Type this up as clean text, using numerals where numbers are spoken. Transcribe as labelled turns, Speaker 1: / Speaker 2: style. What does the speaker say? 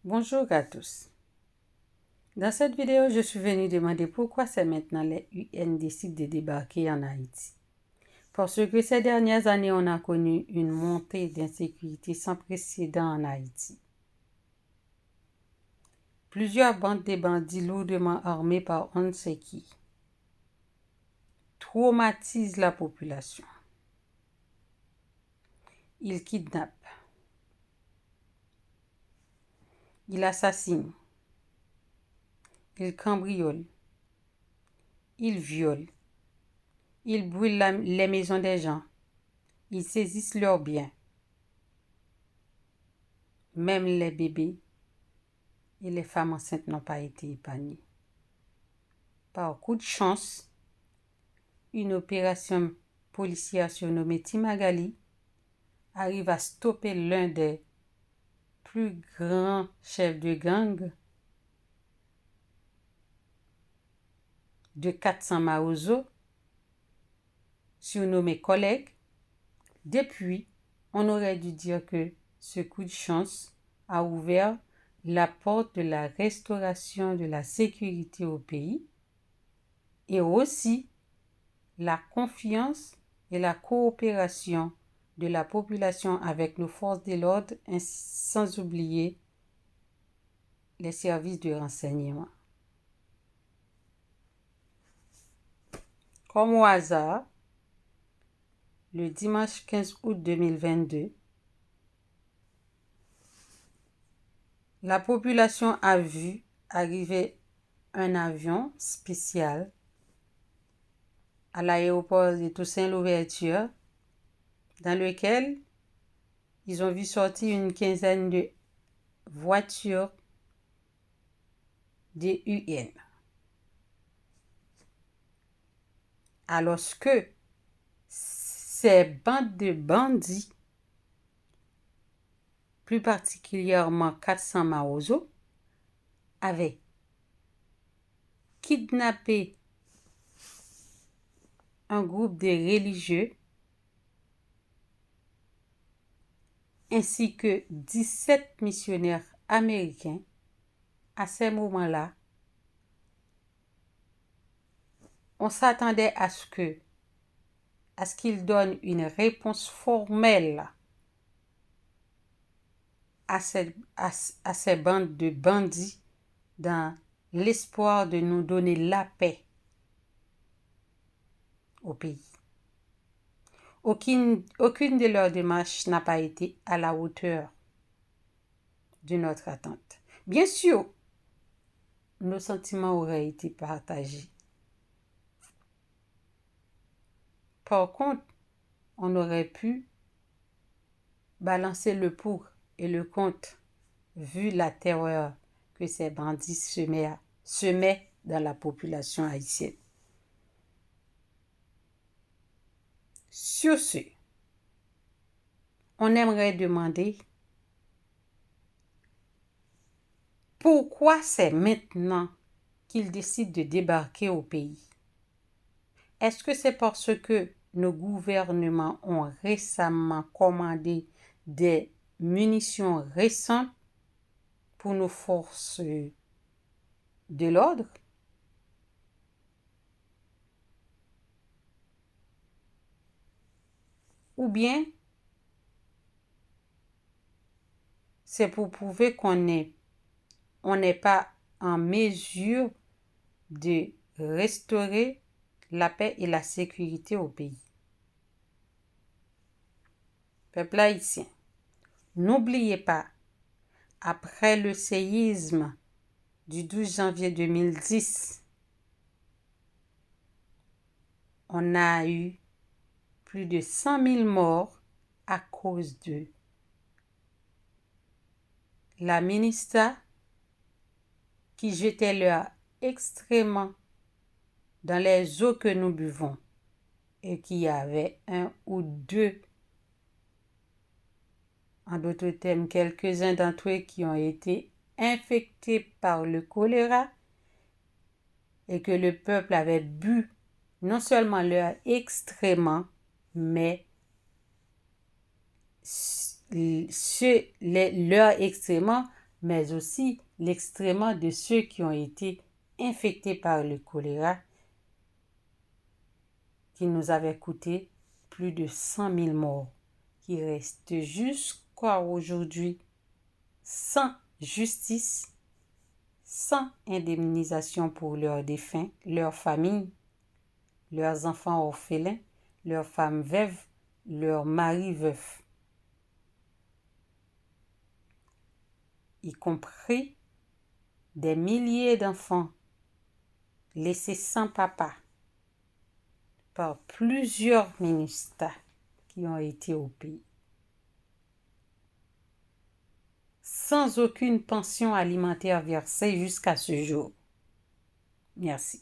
Speaker 1: Bonjour à tous. Dans cette vidéo, je suis venue demander pourquoi c'est maintenant les UN décident de débarquer en Haïti. Parce que ces dernières années, on a connu une montée d'insécurité sans précédent en Haïti. Plusieurs bandes de bandits lourdement armés par on ne sait qui traumatisent la population. Ils kidnappent, ils assassinent, ils cambriolent, ils violent, ils brûlent les maisons des gens, ils saisissent leurs biens. Même les bébés et les femmes enceintes n'ont pas été épargnées. Par coup de chance, une opération policière surnommée Timagali arrive à stopper l'un des plus grands chefs de gang de 400 Maozo, surnommé Collègue. Depuis, on aurait dû dire que ce coup de chance a ouvert la porte de la restauration de la sécurité au pays et aussi la confiance et la coopération de la population avec nos forces de l'ordre, sans oublier les services de renseignement. Comme au hasard, le dimanche 15 août 2022, la population a vu arriver un avion spécial à l'aéroport de Toussaint-Louverture, dans lequel ils ont vu sortir une quinzaine de voitures des UN. Alors que ces bandes de bandits, plus particulièrement 400 Maozo, avaient kidnappé un groupe de religieux ainsi que 17 missionnaires américains. À ces moments-là, on s'attendait à ce qu'ils donnent une réponse formelle à ces bandes de bandits dans l'espoir de nous donner la paix au pays. Aucune de leurs démarches n'a pas été à la hauteur de notre attente. Bien sûr, nos sentiments auraient été partagés. Par contre, on aurait pu balancer le pour et le contre vu la terreur que ces bandits semaient dans la population haïtienne. Sur ce, on aimerait demander pourquoi c'est maintenant qu'ils décident de débarquer au pays. Est-ce que c'est parce que nos gouvernements ont récemment commandé des munitions récentes pour nos forces de l'ordre? Ou bien c'est pour prouver qu'on n'est pas en mesure de restaurer la paix et la sécurité au pays. Peuple haïtien, n'oubliez pas, après le séisme du 12 janvier 2010, on a eu plus de 100 000 morts à cause de la ministre qui jetait leur excrément dans les eaux que nous buvons et qu'il y avait un ou deux, en d'autres termes, quelques-uns d'entre eux qui ont été infectés par le choléra et que le peuple avait bu non seulement leur excrément, mais leur excrément mais aussi l'extrêmement de ceux qui ont été infectés par le choléra, qui nous avait coûté plus de 100 000 morts, qui restent jusqu'à aujourd'hui sans justice, sans indemnisation pour leurs défunts, leurs familles, leurs enfants orphelins, leurs femmes veuves, leurs maris veufs, y compris des milliers d'enfants laissés sans papa par plusieurs ministères qui ont été au pays, sans aucune pension alimentaire versée jusqu'à ce jour. Merci.